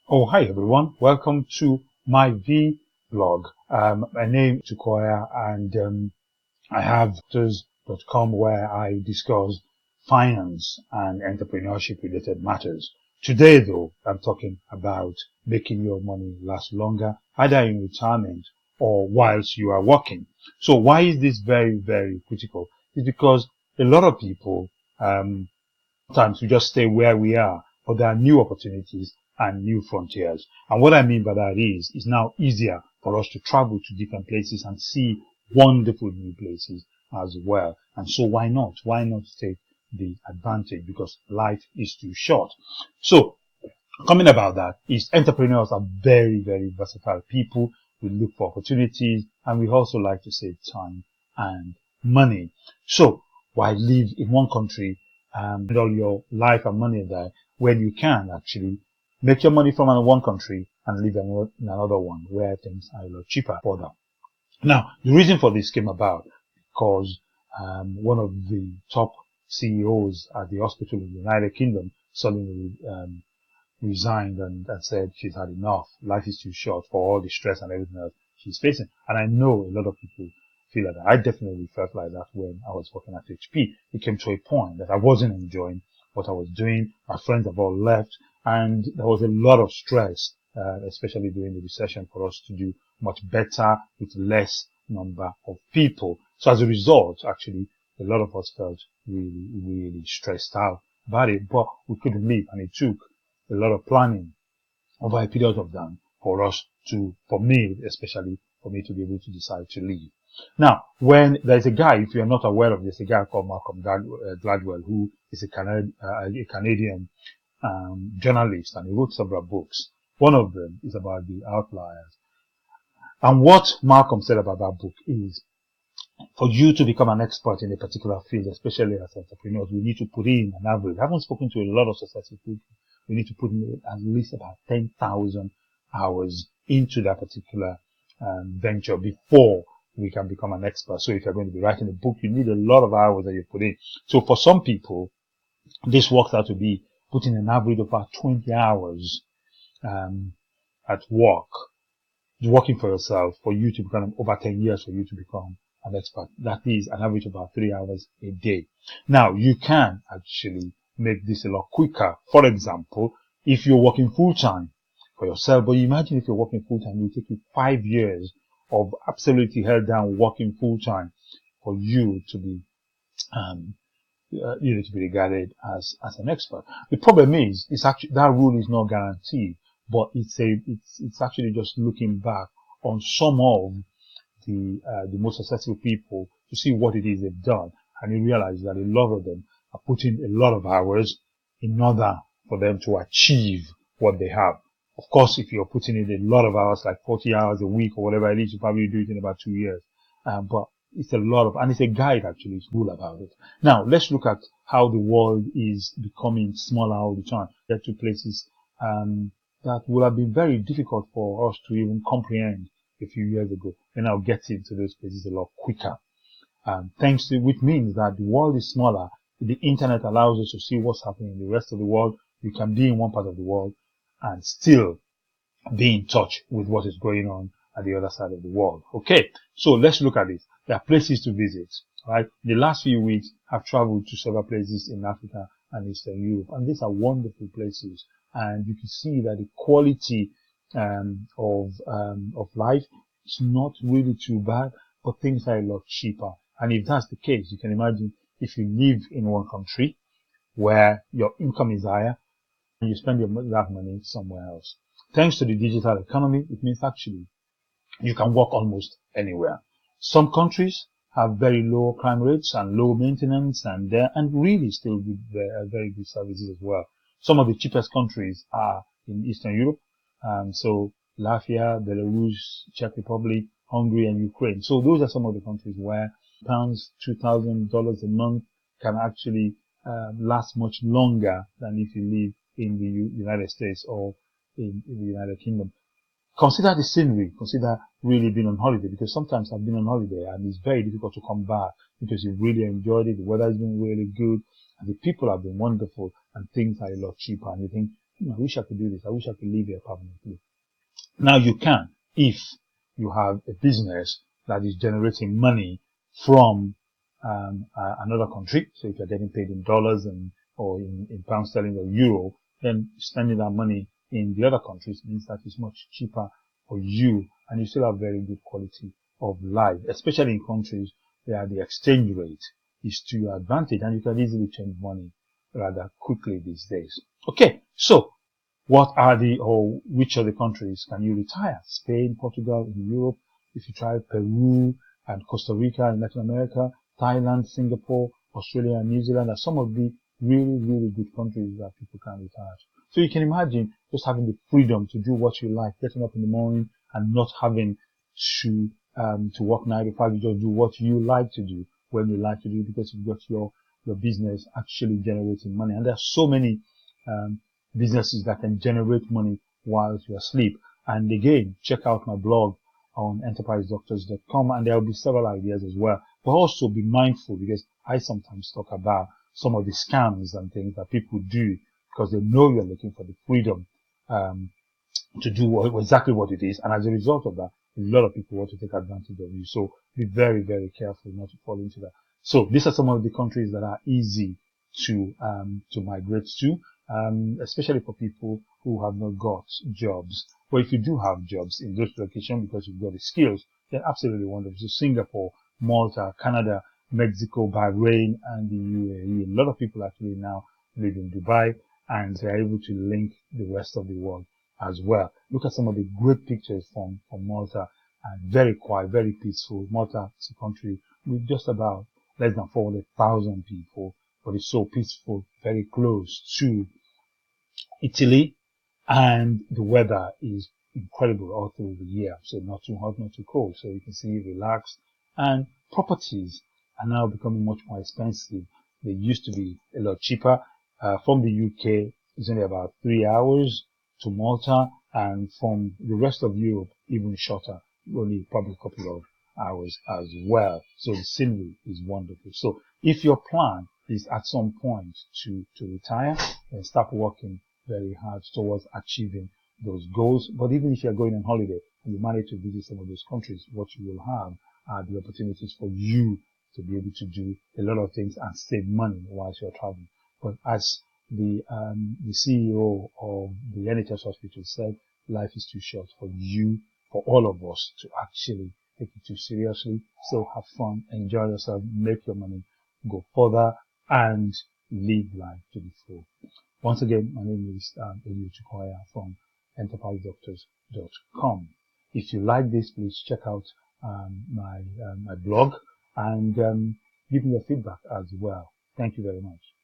Oh, hi everyone. Welcome to my vlog. My name is Tukoya and I have adventurous.com where I discuss finance and entrepreneurship related matters. Today though, I'm talking about making your money last longer, either in retirement or whilst you are working. So why is this very, very critical? It's because a lot of people, sometimes we just stay where we are, but there are new opportunities and new frontiers. And what I mean by that is, it's now easier for us to travel to different places and see wonderful new places as well. And so why not? Why not take the advantage? Because life is too short. So coming about that is entrepreneurs are very, very versatile people. We look for opportunities and we also like to save time and money. So why live in one country, spend all your life and money there when you can actually make your money from one country and live in another one where things are a lot cheaper for them. Now, the reason for this came about because one of the top CEOs at the hospital in the United Kingdom suddenly resigned and said she's had enough. Life is too short for all the stress and everything else she's facing. And I know a lot of people feel like that. I definitely felt like that when I was working at HP. It came to a point that I wasn't enjoying what I was doing. My friends have all left and there was a lot of stress, especially during the recession, for us to do much better with less number of people. So as a result, actually, a lot of us felt really, really stressed out about it, but we couldn't leave, and it took a lot of planning over a period of time for me especially, for me to be able to decide to leave. Now, when there's a guy, if you're not aware of this, a guy called Malcolm Gladwell, who is a Canadian journalist, and he wrote several books. One of them is about the outliers. And what Malcolm said about that book is, for you to become an expert in a particular field, especially as entrepreneurs, we need to put in an average. I haven't spoken to a lot of successful people. We need to put in at least about 10,000 hours into that particular venture before we can become an expert. So if you're going to be writing a book, you need a lot of hours that you put in. So for some people, this works out to be putting an average of about 20 hours at work, working for yourself, for you to become over 10 years for you to become an expert. That is an average of about 3 hours a day. Now, you can actually make this a lot quicker. For example, if you're working full-time for yourself, but imagine if you're working full-time, it will take you 5 years of absolutely held down working full-time for you to be to be regarded as an expert. The problem is, it's actually, that rule is not guaranteed, but it's actually just looking back on some of the most successful people to see what it is they've done, and you realize that a lot of them are putting a lot of hours in order for them to achieve what they have. Of course, if you're putting in a lot of hours, like 40 hours a week or whatever it is, you probably do it in about 2 years. But it's a lot of, and it's a guide actually, it's rule about it. Now, let's look at how the world is becoming smaller all the time. Get to places that would have been very difficult for us to even comprehend a few years ago. And now getting to those places a lot quicker. Thanks to, which means that the world is smaller. The internet allows us to see what's happening in the rest of the world. You can be in one part of the world and still be in touch with what is going on at the other side of the world. Okay, so let's look at it. There are places to visit, right? The last few weeks, I've traveled to several places in Africa and Eastern Europe, and these are wonderful places. And you can see that the quality of life is not really too bad, but things are a lot cheaper. And if that's the case, you can imagine if you live in one country where your income is higher and you spend that money somewhere else. Thanks to the digital economy, it means actually you can work almost anywhere. Some countries have very low crime rates and low maintenance and really still good, very good services as well. Some of the cheapest countries are in Eastern Europe, so Latvia, Belarus, Czech Republic, Hungary, and Ukraine. So those are some of the countries where pounds, $2,000 a month can actually last much longer than if you live in the United States or in the United Kingdom. Consider the scenery, consider really being on holiday, because sometimes I've been on holiday and it's very difficult to come back because you really enjoyed it, the weather has been really good, and the people have been wonderful, and things are a lot cheaper, and you think I wish I could do this. I wish I could live here permanently. Now you can, if you have a business that is generating money from another country. So if you're getting paid in dollars or in pound sterling or euro, then spending that money in the other countries means that it's much cheaper for you, and you still have very good quality of life, especially in countries where the exchange rate is to your advantage and you can easily change money rather quickly these days. Okay, so what are or which of the countries can you retire? Spain, Portugal in Europe. If you try Peru and Costa Rica in Latin America, Thailand, Singapore, Australia and New Zealand are some of the really, really good countries that people can retire. So you can imagine just having the freedom to do what you like, getting up in the morning and not having to work 9 to 5. You just do what you like to do when you like to do, because you've got your business actually generating money. And there are so many businesses that can generate money whilst you're asleep. And again, check out my blog on enterprisedoctors.com, and there will be several ideas as well. But also be mindful, because I sometimes talk about some of the scams and things that people do because they know you're looking for the freedom to do exactly what it is, and as a result of that, a lot of people want to take advantage of you. So be very, very careful not to fall into that. So these are some of the countries that are easy to migrate to, especially for people who have not got jobs. But if you do have jobs in those locations because you've got the skills, then absolutely wonderful. So Singapore, Malta, Canada, Mexico, Bahrain, and the UAE. A lot of people actually now live in Dubai, and they're able to link the rest of the world as well. Look at some of the great pictures from Malta, and very quiet, very peaceful. Malta is a country with just about less than 400,000 people, but it's so peaceful, very close to Italy, and the weather is incredible all through the year. So not too hot, not too cold. So you can see relaxed, and properties are now becoming much more expensive. They used to be a lot cheaper. From the UK, it's only about 3 hours to Malta, and from the rest of Europe, even shorter, only probably a couple of hours as well. So the scenery is wonderful. So if your plan is at some point to retire, then start working very hard towards achieving those goals. But even if you're going on holiday and you manage to visit some of those countries, what you will have are the opportunities for you to be able to do a lot of things and save money whilst you're traveling. But as the CEO of the NHS hospital said, life is too short for all of us to actually take it too seriously. So have fun, enjoy yourself, make your money, go further, and live life to the full. Once again, my name is Eliud Chukwuya from enterprisedoctors.com. If you like this, please check out my blog and give me your feedback as well. Thank you very much.